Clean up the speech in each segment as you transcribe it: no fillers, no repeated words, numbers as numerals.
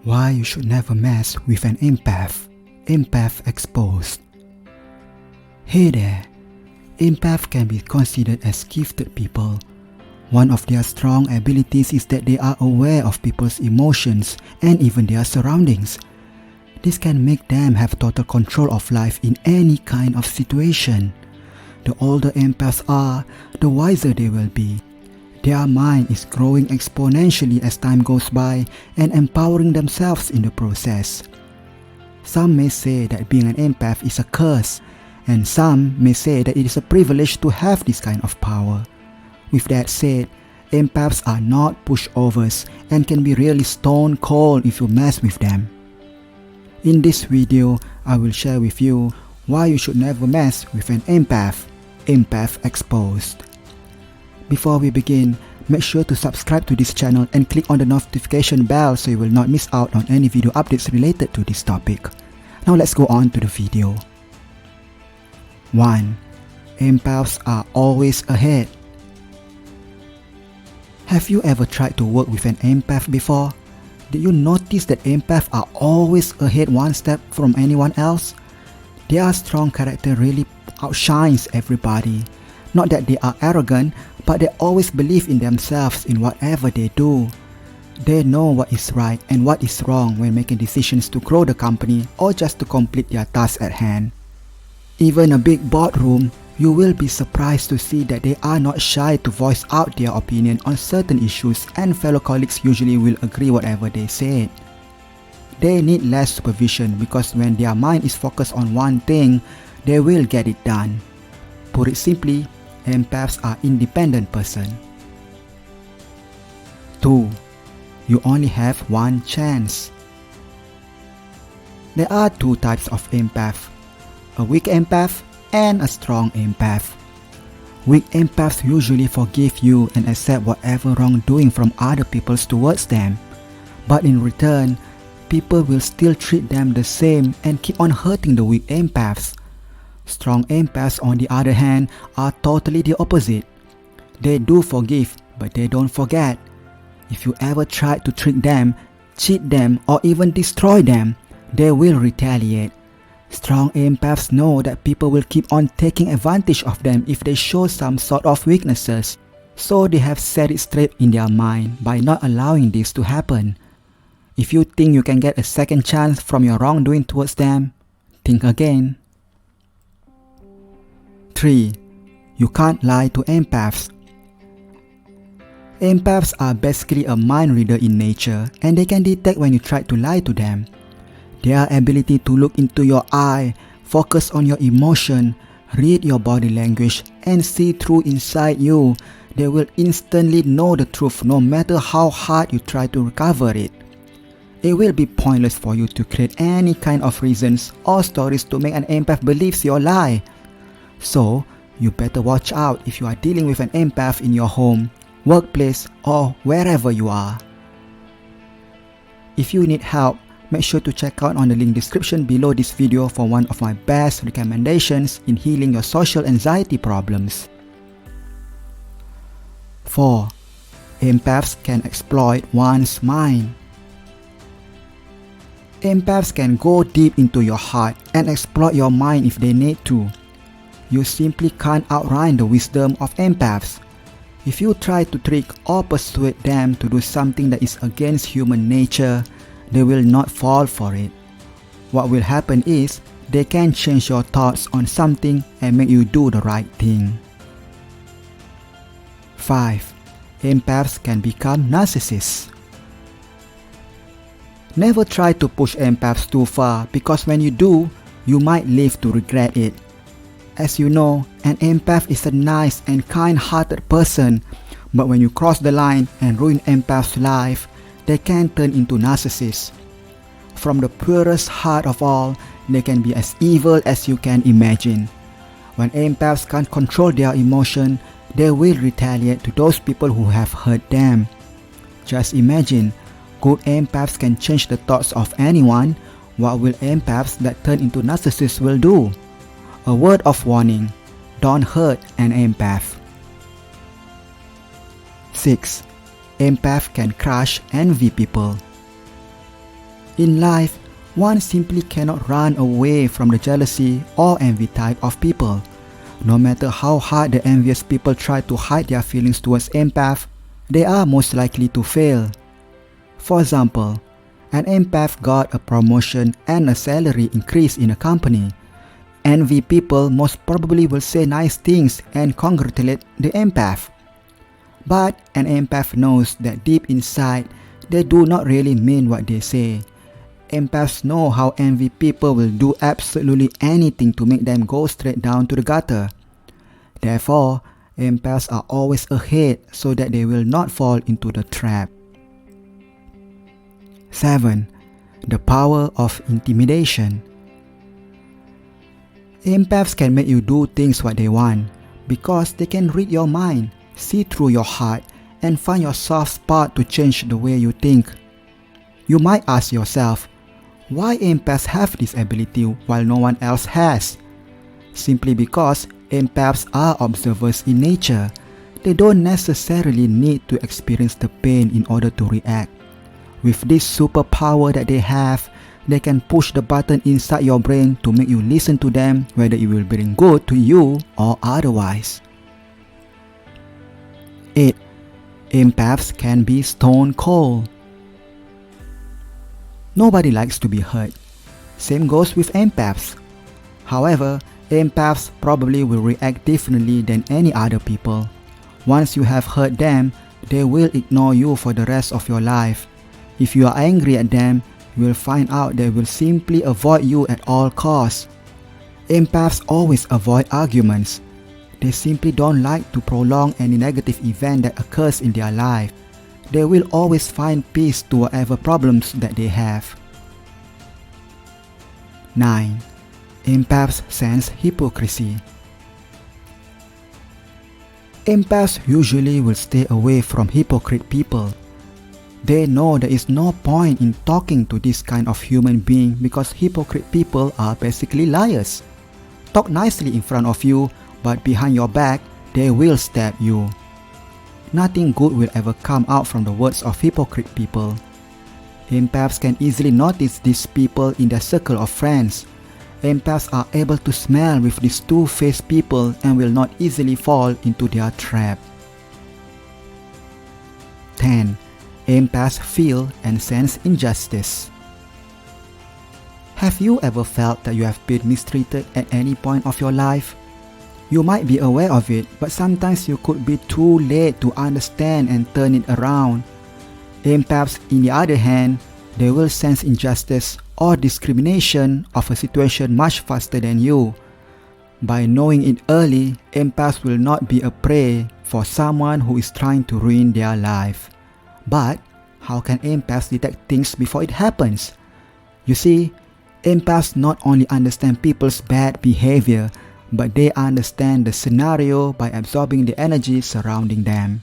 Why you should never mess with an empath. Empath Exposed. Hey there. Empaths can be considered as gifted people. One of their strong abilities is that they are aware of people's emotions and even their surroundings. This can make them have total control of life in any kind of situation. The older empaths are, the wiser they will be. Their mind is growing exponentially as time goes by and empowering themselves in the process. Some may say that being an empath is a curse, and some may say that it is a privilege to have this kind of power. With that said, empaths are not pushovers and can be really stone cold if you mess with them. In this video, I will share with you why you should never mess with an empath. Empath Exposed. Before we begin, make sure to subscribe to this channel and click on the notification bell so you will not miss out on any video updates related to this topic. Now let's go on to the video. 1. Empaths are always ahead. Have you ever tried to work with an empath before? Did you notice that empaths are always ahead one step from anyone else? Their strong character really outshines everybody. Not that they are arrogant, but they always believe in themselves in whatever they do. They know what is right and what is wrong when making decisions to grow the company or just to complete their task at hand. Even a big boardroom, you will be surprised to see that they are not shy to voice out their opinion on certain issues, and fellow colleagues usually will agree whatever they said. They need less supervision because when their mind is focused on one thing, they will get it done. Put it simply, empaths are independent person. 2. You only have one chance. There are two types of empath, a weak empath and a strong empath. Weak empaths usually forgive you and accept whatever wrongdoing from other people towards them. But in return, people will still treat them the same and keep on hurting the weak empaths. Strong empaths, on the other hand, are totally the opposite. They do forgive, but they don't forget. If you ever try to trick them, cheat them, or even destroy them, they will retaliate. Strong empaths know that people will keep on taking advantage of them if they show some sort of weaknesses, so they have set it straight in their mind by not allowing this to happen. If you think you can get a second chance from your wrongdoing towards them, think again. 3. You can't lie to empaths. Empaths are basically a mind reader in nature, and they can detect when you try to lie to them. Their ability to look into your eye, focus on your emotion, read your body language, and see through inside you, they will instantly know the truth no matter how hard you try to recover it. It will be pointless for you to create any kind of reasons or stories to make an empath believe your lie. So, you better watch out if you are dealing with an empath in your home, workplace, or wherever you are. If you need help, make sure to check out on the link description below this video for one of my best recommendations in healing your social anxiety problems. 4. Empaths can exploit one's mind. Empaths can go deep into your heart and exploit your mind if they need to. You simply can't outrun the wisdom of empaths. If you try to trick or persuade them to do something that is against human nature, they will not fall for it. What will happen is, they can change your thoughts on something and make you do the right thing. 5. Empaths can become narcissists. Never try to push empaths too far because when you do, you might live to regret it. As you know, an empath is a nice and kind-hearted person, but when you cross the line and ruin empath's life, they can turn into narcissists. From the purest heart of all, they can be as evil as you can imagine. When empaths can't control their emotion, they will retaliate to those people who have hurt them. Just imagine, good empaths can change the thoughts of anyone. What will empaths that turn into narcissists will do? A word of warning, don't hurt an empath. 6. Empath can crush envy people. In life, one simply cannot run away from the jealousy or envy type of people. No matter how hard the envious people try to hide their feelings towards empath, they are most likely to fail. For example, an empath got a promotion and a salary increase in a company. Envy people most probably will say nice things and congratulate the empath. But an empath knows that deep inside, they do not really mean what they say. Empaths know how envy people will do absolutely anything to make them go straight down to the gutter. Therefore, empaths are always ahead so that they will not fall into the trap. 7. The power of intimidation. Empaths can make you do things what they want because they can read your mind, see through your heart, and find your soft spot to change the way you think. You might ask yourself, why empaths have this ability while no one else has? Simply because empaths are observers in nature. They don't necessarily need to experience the pain in order to react. With this superpower that they have, they can push the button inside your brain to make you listen to them, whether it will bring good to you or otherwise. 8. Empaths can be stone cold. Nobody likes to be hurt. Same goes with empaths. However, empaths probably will react differently than any other people. Once you have hurt them, they will ignore you for the rest of your life. If you are angry at them, you will find out they will simply avoid you at all costs. Empaths always avoid arguments. They simply don't like to prolong any negative event that occurs in their life. They will always find peace to whatever problems that they have. 9. Empaths sense hypocrisy. Empaths usually will stay away from hypocrite people. They know there is no point in talking to this kind of human being because hypocrite people are basically liars. Talk nicely in front of you, but behind your back, they will stab you. Nothing good will ever come out from the words of hypocrite people. Empaths can easily notice these people in their circle of friends. Empaths are able to smell with these two-faced people and will not easily fall into their trap. 10. Empaths feel and sense injustice. Have you ever felt that you have been mistreated at any point of your life? You might be aware of it, but sometimes you could be too late to understand and turn it around. Empaths, in the other hand, they will sense injustice or discrimination of a situation much faster than you. By knowing it early, empaths will not be a prey for someone who is trying to ruin their life. But how can empaths detect things before it happens? You see, empaths not only understand people's bad behavior, but they understand the scenario by absorbing the energy surrounding them.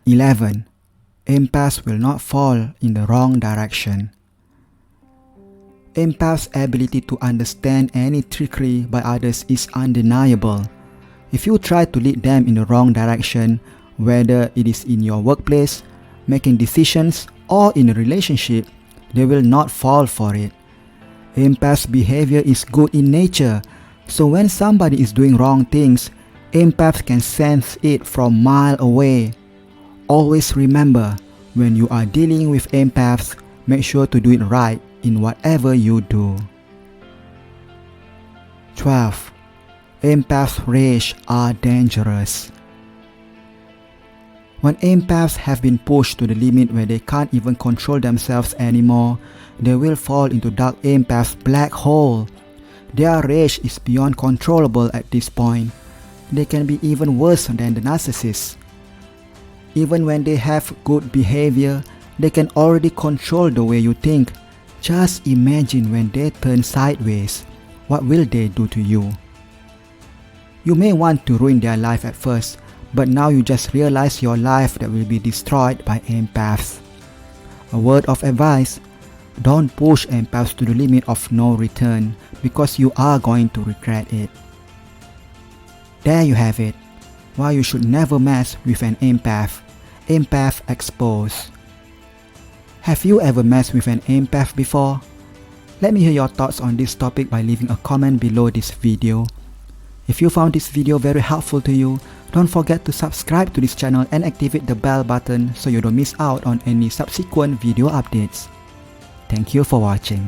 11. Empaths will not fall in the wrong direction. Empaths' ability to understand any trickery by others is undeniable. If you try to lead them in the wrong direction, whether it is in your workplace, making decisions, or in a relationship, they will not fall for it. Empath's behavior is good in nature, so when somebody is doing wrong things, empaths can sense it from miles away. Always remember, when you are dealing with empaths, make sure to do it right in whatever you do. 12. Empaths' rage are dangerous. When empaths have been pushed to the limit where they can't even control themselves anymore, they will fall into dark empath's black hole. Their rage is beyond controllable at this point. They can be even worse than the narcissists. Even when they have good behavior, they can already control the way you think. Just imagine when they turn sideways. What will they do to you? You may want to ruin their life at first, but now you just realize your life that will be destroyed by empaths. A word of advice: don't push empaths to the limit of no return because you are going to regret it. There you have it. Why you should never mess with an empath. Empath Exposed. Have you ever messed with an empath before? Let me hear your thoughts on this topic by leaving a comment below this video. If you found this video very helpful to you, don't forget to subscribe to this channel and activate the bell button so you don't miss out on any subsequent video updates. Thank you for watching.